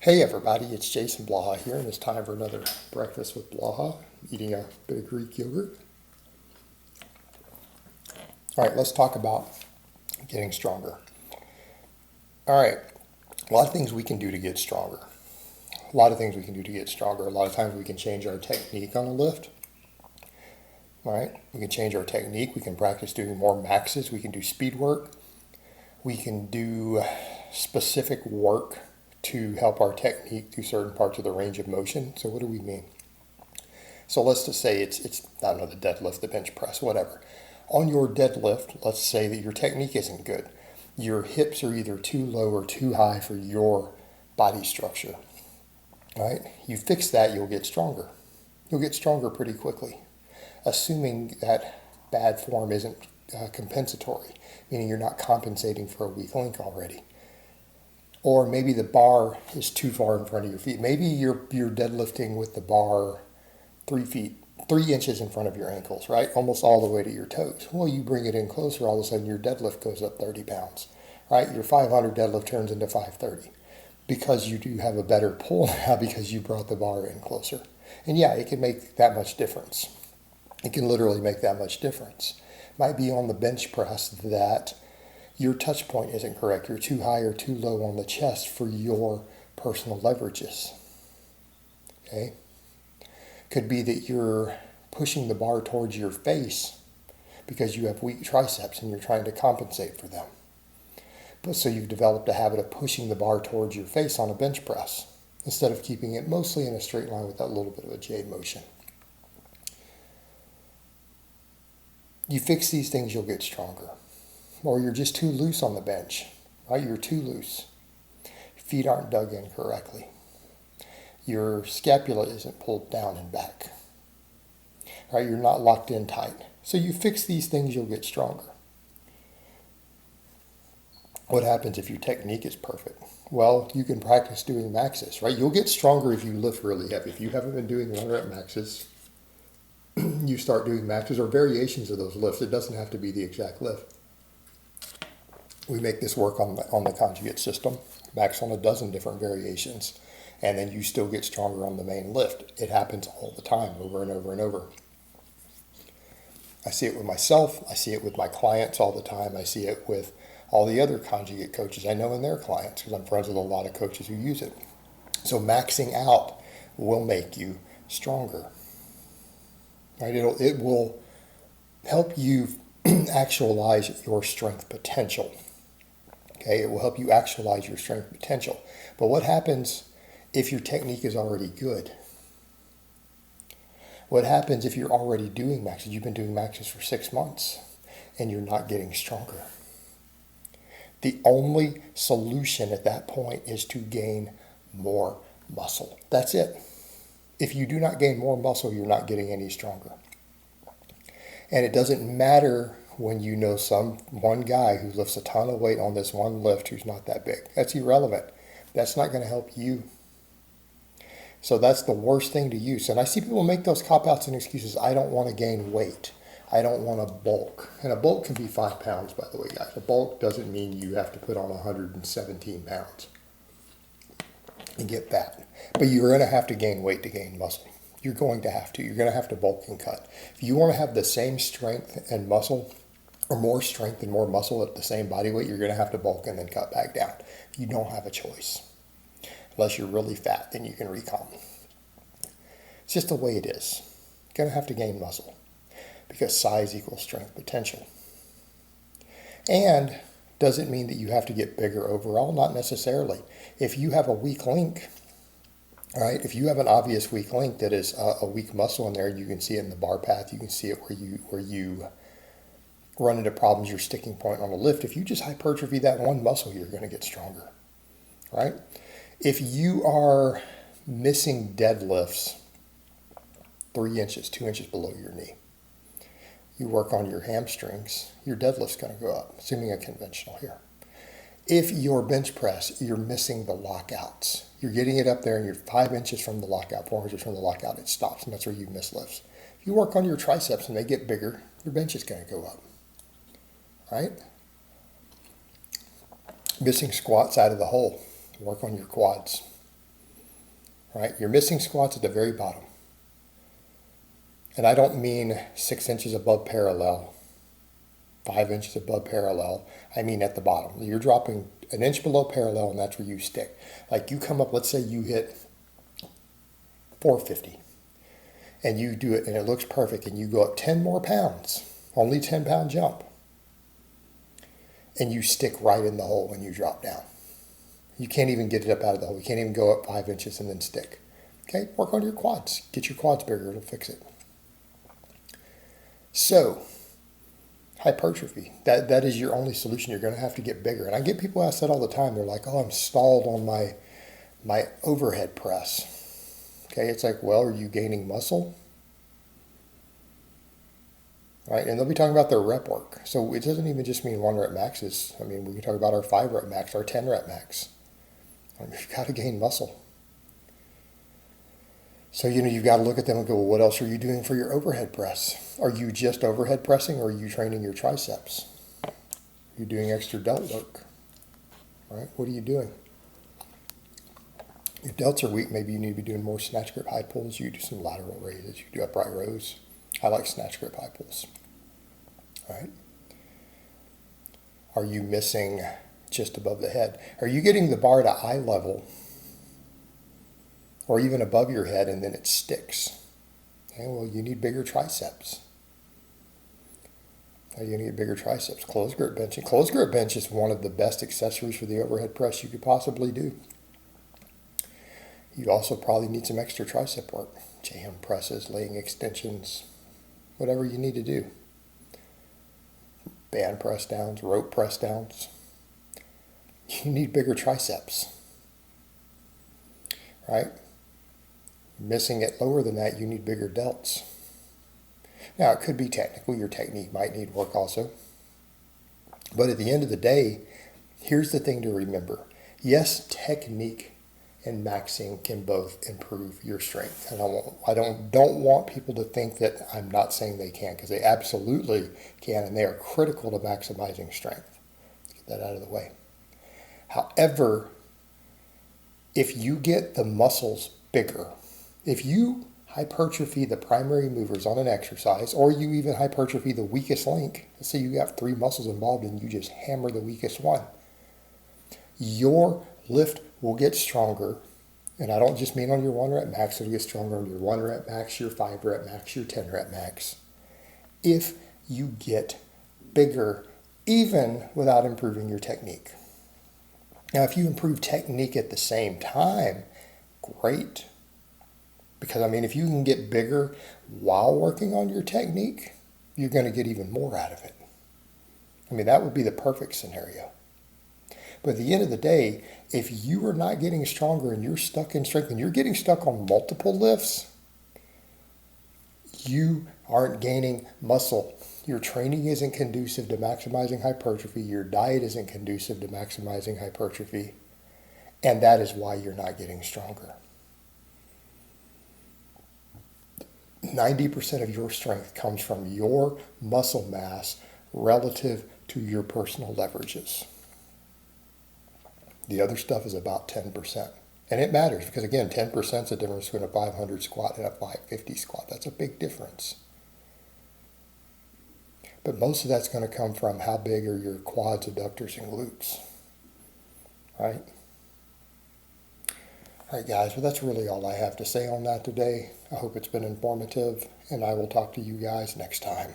Hey everybody, it's Jason Blaha here, and it's time for another breakfast with Blaha, eating a bit of Greek yogurt. All right, let's talk about getting stronger. All right, a lot of things we can do to get stronger. A lot of things we can do to get stronger. A lot of times we can change our technique on a lift. All right, we can change our technique. We can practice doing more maxes. We can do speed work. We can do specific work to help our technique do certain parts of the range of motion. So what do we mean? So let's just say it's I don't know, the deadlift, the bench press, whatever. On your deadlift, let's say that your technique isn't good. Your hips are either too low or too high for your body structure. Right? You fix that, you'll get stronger. You'll get stronger pretty quickly, assuming that bad form isn't compensatory, meaning you're not compensating for a weak link already. Or maybe the bar is too far in front of your feet. Maybe you're deadlifting with the bar 3 inches in front of your ankles, right? Almost all the way to your toes. Well, you bring it in closer, all of a sudden your deadlift goes up 30 pounds, right? Your 500 deadlift turns into 530 because you do have a better pull now because you brought the bar in closer. And yeah, it can make that much difference. It can literally make that much difference. Might be on the bench press that your touch point isn't correct. You're too high or too low on the chest for your personal leverages. Okay? Could be that you're pushing the bar towards your face because you have weak triceps and you're trying to compensate for them. But so you've developed a habit of pushing the bar towards your face on a bench press instead of keeping it mostly in a straight line with that little bit of a J motion. You fix these things, you'll get stronger. Or you're just too loose on the bench, right? You're too loose. Your feet aren't dug in correctly. Your scapula isn't pulled down and back. Right? You're not locked in tight. So you fix these things, you'll get stronger. What happens if your technique is perfect? Well, you can practice doing maxes, right? You'll get stronger if you lift really heavy. If you haven't been doing 1 rep maxes, you start doing maxes or variations of those lifts. It doesn't have to be the exact lift. We make this work on the conjugate system, max on a dozen different variations, and then you still get stronger on the main lift. It happens all the time, over and over and over. I see it with myself. I see it with my clients all the time. I see it with all the other conjugate coaches I know and their clients, because I'm friends with a lot of coaches who use it. So maxing out will make you stronger. Right? It will help you actualize your strength potential. Okay, it will help you actualize your strength potential. But what happens if your technique is already good? What happens if you're already doing maxes? You've been doing maxes for 6 months and you're not getting stronger. The only solution at that point is to gain more muscle. That's it. If you do not gain more muscle, you're not getting any stronger. And it doesn't matter when you know one guy who lifts a ton of weight on this one lift who's not that big. That's irrelevant. That's not going to help you. So that's the worst thing to use. And I see people make those cop-outs and excuses. I don't want to gain weight. I don't want to bulk. And a bulk can be 5 pounds, by the way, guys. A bulk doesn't mean you have to put on 117 pounds and get fat. But you're going to have to gain weight to gain muscle. You're going to have to. You're going to have to bulk and cut. If you want to have the same strength and muscle, or more strength and more muscle at the same body weight, you're going to have to bulk and then cut back down. You don't have a choice. Unless you're really fat, then you can recomp. It's just the way it is. You're going to have to gain muscle because size equals strength potential. And doesn't mean that you have to get bigger overall, not necessarily. If you have a weak link, all right, if you have an obvious weak link that is a weak muscle in there, you can see it in the bar path, you can see it where you run into problems, your sticking point on a lift. If you just hypertrophy that one muscle, you're going to get stronger, right? If you are missing deadlifts 3 inches, 2 inches below your knee, you work on your hamstrings, your deadlift's going to go up, assuming a conventional here. If your bench press, you're missing the lockouts, you're getting it up there and you're 5 inches from the lockout, 4 inches from the lockout, it stops, and that's where you miss lifts. If you work on your triceps and they get bigger, your bench is going to go up, right? Missing squats out of the hole, work on your quads. right? You're missing squats at the very bottom. And I don't mean 6 inches above parallel, 5 inches above parallel. I mean at the bottom. You're dropping an inch below parallel, and that's where you stick. Like you come up, let's say you hit 450, and you do it, and it looks perfect, and you go up 10 more pounds, only 10-pound jump, and you stick right in the hole when you drop down. You can't even get it up out of the hole. You can't even go up 5 inches and then stick. Okay, work on your quads. Get your quads bigger. It'll fix it. So, hypertrophy. That is your only solution. You're going to have to get bigger. And I get people ask that all the time. They're like, oh, I'm stalled on my overhead press. Okay, it's like, well, are you gaining muscle? Right, and they'll be talking about their rep work. So it doesn't even just mean 1 rep maxes. I mean, we can talk about our 5 rep max, our 10 rep max. You've got to gain muscle. So, you've got to look at them and go, well, what else are you doing for your overhead press? Are you just overhead pressing, or are you training your triceps? Are you doing extra delt work? Right? What are you doing? If delts are weak, maybe you need to be doing more snatch grip high pulls. You do some lateral raises. You do upright rows. I like snatch grip high pulls. All right? Are you missing just above the head? Are you getting the bar to eye level or even above your head and then it sticks? Okay, well, you need bigger triceps. You need bigger triceps. Closed grip benching. Closed grip bench is one of the best accessories for the overhead press you could possibly do. You also probably need some extra tricep work. Jam presses, laying extensions, whatever you need to do. Band press downs, rope press downs. You need bigger triceps, right? Missing it lower than that, you need bigger delts. Now, it could be technical. Your technique might need work also. But at the end of the day, here's the thing to remember. Yes, technique and maxing can both improve your strength. And I don't want people to think that I'm not saying they can, because they absolutely can, and they are critical to maximizing strength. Let's get that out of the way. However, if you get the muscles bigger, if you hypertrophy the primary movers on an exercise, or you even hypertrophy the weakest link, let's say you got 3 muscles involved and you just hammer the weakest one, your lift will get stronger. And I don't just mean on your 1 rep max, it'll get stronger on your 1 rep max, your 5 rep max, your 10 rep max. If you get bigger, even without improving your technique. Now, if you improve technique at the same time, great. Because, if you can get bigger while working on your technique, you're going to get even more out of it. That would be the perfect scenario. But at the end of the day, if you are not getting stronger and you're stuck in strength and you're getting stuck on multiple lifts, you aren't gaining muscle. Your training isn't conducive to maximizing hypertrophy. Your diet isn't conducive to maximizing hypertrophy. And that is why you're not getting stronger. 90% of your strength comes from your muscle mass relative to your personal leverages. The other stuff is about 10%. And it matters because, again, 10% is the difference between a 500 squat and a 550 squat. That's a big difference. But most of that's going to come from how big are your quads, adductors, and glutes. Right? All right, guys. Well, that's really all I have to say on that today. I hope it's been informative, and I will talk to you guys next time.